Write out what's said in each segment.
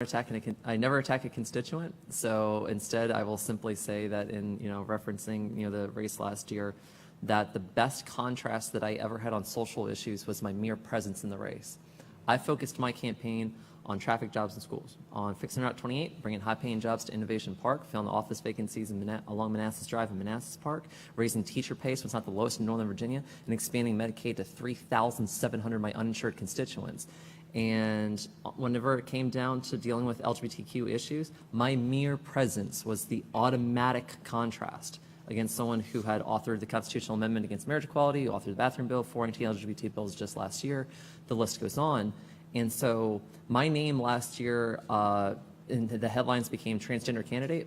I never attack a constituent, so instead I will simply say that in referencing the race last year, that the best contrast that I ever had on social issues was my mere presence in the race. I focused my campaign on traffic, jobs, and schools, on fixing Route 28, bringing high-paying jobs to Innovation Park, filling the office vacancies along Manassas Drive and Manassas Park, raising teacher pay so it's not the lowest in Northern Virginia, and expanding Medicaid to 3,700 of my uninsured constituents. And whenever it came down to dealing with LGBTQ issues, my mere presence was the automatic contrast against someone who had authored the constitutional amendment against marriage equality, authored the bathroom bill, 4 anti-LGBT bills just last year. The list goes on. And so my name last year in the headlines became transgender candidate.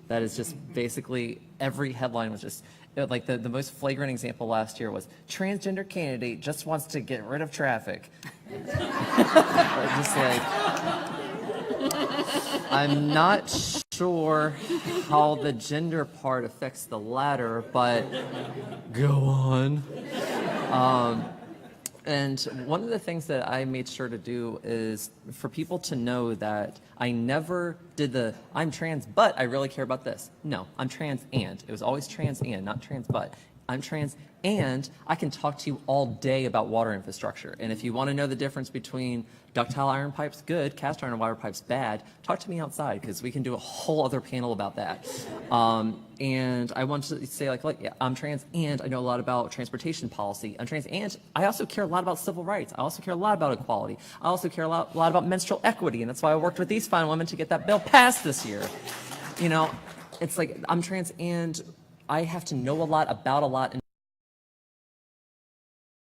That is just basically every headline was just like the most flagrant example last year was transgender candidate just wants to get rid of traffic. Just like, I'm not sure how the gender part affects the latter, but go on. And one of the things that I made sure to do is for people to know that I never did I'm trans, but I really care about this. No, I'm trans and. It was always trans and, not trans but. I'm trans and I can talk to you all day about water infrastructure. And if you want to know the difference between ductile iron pipes, good, cast iron water pipes, bad, talk to me outside because we can do a whole other panel about that. And I want to say yeah, I'm trans and I know a lot about transportation policy. I'm trans and I also care a lot about civil rights. I also care a lot about equality. I also care a lot about menstrual equity. And that's why I worked with these fine women to get that bill passed this year. It's like I'm trans and I have to know a lot about a lot and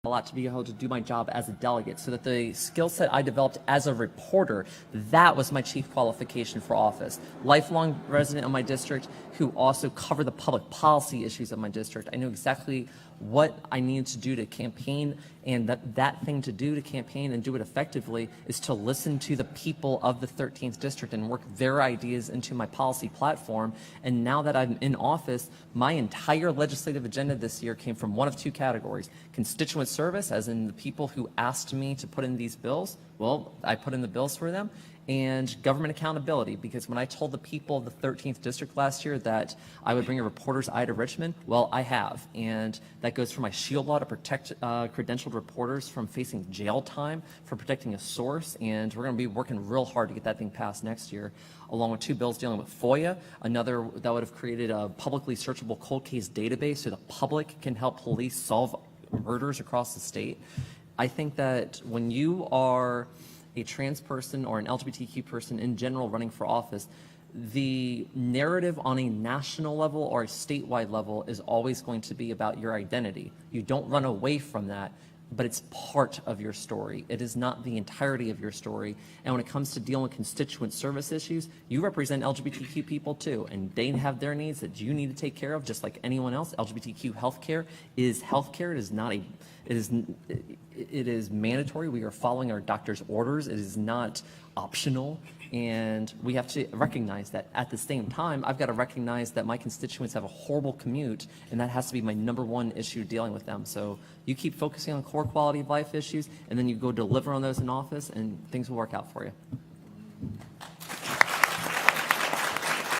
a lot to be able to do my job as a delegate, so that the skill set I developed as a reporter, that was my chief qualification for office. Lifelong resident of my district who also covered the public policy issues of my district. I knew exactly what I needed to do to campaign, and that thing to do to campaign and do it effectively is to listen to the people of the 13th district and work their ideas into my policy platform. And now that I'm in office, my entire legislative agenda this year came from one of two categories: constituent service, as in the people who asked me to put in these bills. Well, I put in the bills for them. And government accountability, because when I told the people of the 13th district last year that I would bring a reporter's eye to Richmond, well, I have. And that goes for my SHIELD law to protect credentialed reporters from facing jail time for protecting a source. And we're going to be working real hard to get that thing passed next year, along with 2 bills dealing with FOIA, another that would have created a publicly searchable cold case database so the public can help police solve murders across the state. I think that when you are a trans person or an LGBTQ person in general running for office, the narrative on a national level or a statewide level is always going to be about your identity. You don't run away from that, but it's part of your story. It is not the entirety of your story. And when it comes to dealing with constituent service issues, you represent LGBTQ people too, and they have their needs that you need to take care of just like anyone else. LGBTQ healthcare is healthcare. It is not a, it is mandatory. We are following our doctor's orders. It is not optional. And we have to recognize that. At the same time, I've got to recognize that my constituents have a horrible commute, and that has to be my #1 issue dealing with them. So you keep focusing on core quality of life issues, and then you go deliver on those in office, and things will work out for you.